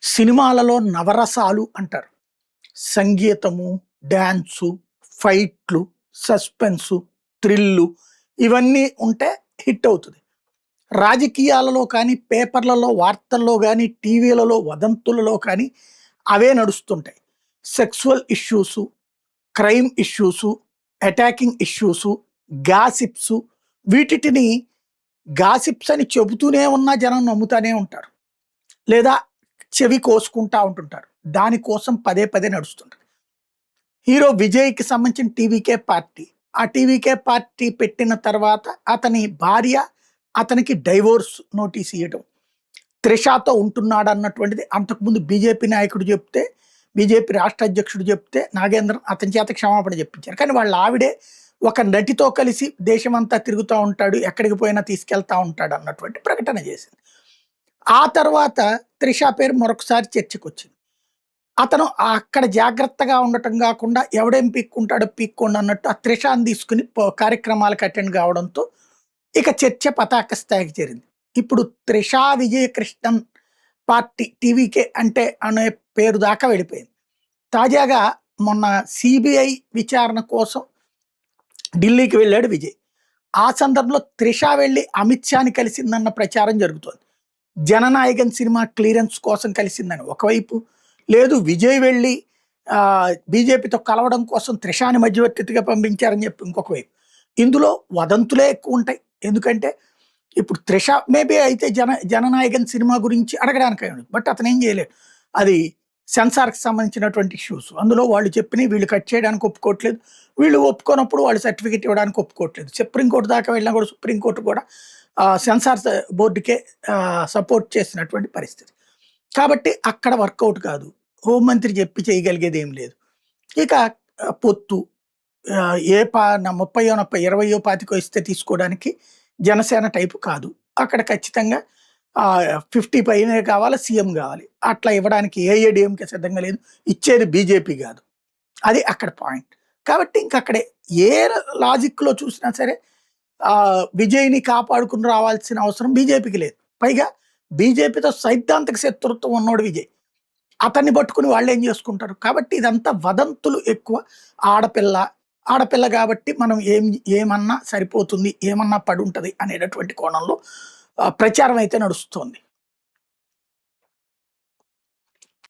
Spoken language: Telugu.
సినిమాలలో నవరసాలు అంటారు. సంగీతము, డాన్సు, ఫైట్లు, సస్పెన్సు, థ్రిల్లు ఇవన్నీ ఉంటే హిట్ అవుతది. రాజకీయాలలో కానీ, పేపర్‌లలో, వార్తల్లో గాని, టీవీలలో వదంతులలో కానీ అవే నడుస్తుంటాయి. Sexual issues, crime issues, attacking issues, gossips వీటిటిని గాసిప్స్ అని చెబుతూనే ఉన్నా జనం నమ్ముతానే ఉంటారు. లేదా చెవి కోసుకుంటా ఉంటుంటారు. దానికోసం పదే పదే నడుస్తుంటది. హీరో విజయ్‌కి సంబంధించిన టీవీకే పార్టీ. ఆ టీవీకే పార్టీ పెట్టిన తర్వాత అతని భార్య అతనికి డైవోర్స్ నోటీస్ ఇయ్యడం. త్రిషాతో ఉంటున్నాడన్నటువంటిది అంతకుముందు బీజేపీ నాయకుడు చెప్తే, బీజేపీ రాష్ట్ర అధ్యక్షుడు చెప్తే నాగేంద్రన్ అతని చేత క్షమాపణ చెప్పించారు. కానీ వాళ్ళ ఆవిడే ఒక నటితో కలిసి దేశమంతా తిరుగుతా ఉంటాడు, ఎక్కడికి పోయినా తీసుకెళ్తా ఉంటాడు అన్నటువంటి ప్రకటన చేసింది. ఆ తర్వాత త్రిష పేరు మరొకసారి చర్చకొచ్చింది. అతను అక్కడ జాగ్రత్తగా ఉండటం గాకుండా ఎవడేం పీక్కుంటాడో పీక్కోండి అన్నట్టు ఆ త్రిషాని తీసుకొని కార్యక్రమాలకు అటెండ్ కావడంతో ఇక చర్చ పతాక స్థాయికి చేరింది. ఇప్పుడు త్రిషా విజయకృష్ణన్ పార్టీ టీవీకే అంటే అనే పేరు దాకా వెళ్ళిపోయింది. తాజాగా మొన్న సిబిఐ విచారణ కోసం ఢిల్లీకి వెళ్ళాడు విజయ్. ఆ సందర్భంలో త్రిష వెళ్ళి అమిత్ షాని కలిసిందన్న ప్రచారం జరుగుతోంది. జననాయకన్ సినిమా క్లియరెన్స్ కోసం కలిసిందని ఒకవైపు, లేదు విజయ్ వెళ్ళి బీజేపీతో కలవడం కోసం త్రిషాని మధ్యవర్తిగా పంపించారని చెప్పి ఇంకొక వైపు. ఇందులో వదంతులే ఎక్కువ ఉంటాయి. ఎందుకంటే ఇప్పుడు త్రిష మేబీ అయితే జననాయకన్ సినిమా గురించి అడగడానికి అయ్యింది. బట్ అతను ఏం చేయలేడు. అది సెన్సార్కి సంబంధించినటువంటి ఇష్యూస్. అందులో వాళ్ళు చెప్పినవి వీళ్ళు కట్ చేయడానికి ఒప్పుకోవట్లేదు. వీళ్ళు ఒప్పుకోనప్పుడు వాళ్ళు సర్టిఫికేట్ ఇవ్వడానికి ఒప్పుకోవట్లేదు. సుప్రీంకోర్టు దాకా వెళ్ళినా కూడా సుప్రీంకోర్టు కూడా సెన్సార్ బోర్డుకే సపోర్ట్ చేసినటువంటి పరిస్థితి. కాబట్టి అక్కడ వర్కౌట్ కాదు. హోంమంత్రి చెప్పి చేయగలిగేది ఏం లేదు. ఇక పొత్తు ఏ 30 20 25 ఇస్తే తీసుకోవడానికి జనసేన టైపు కాదు. అక్కడ ఖచ్చితంగా 50 పైనే కావాలి, సీఎం కావాలి. అట్లా ఇవ్వడానికి ఏఐఏడీఎంకే సిద్ధంగా లేదు. ఇచ్చేది బీజేపీ కాదు. అది అక్కడ పాయింట్. కాబట్టి ఇంకక్కడే ఏ లాజిక్‌లో చూసినా సరే విజయ్‌ని కాపాడుకుని రావాల్సిన అవసరం బీజేపీకి లేదు. పైగా బీజేపీతో సైద్ధాంతిక శత్రుత్వం ఉన్నోడు విజయ్. అతన్ని పట్టుకుని వాళ్ళేం చేసుకుంటారు. కాబట్టి ఇదంతా వదంతులు ఎక్కువ. ఆడపిల్ల, ఆడపిల్ల కాబట్టి మనం ఏమన్నా సరిపోతుంది, ఏమన్నా పడుంటది అనేటటువంటి కోణంలో ప్రచారం అయితే నడుస్తోంది.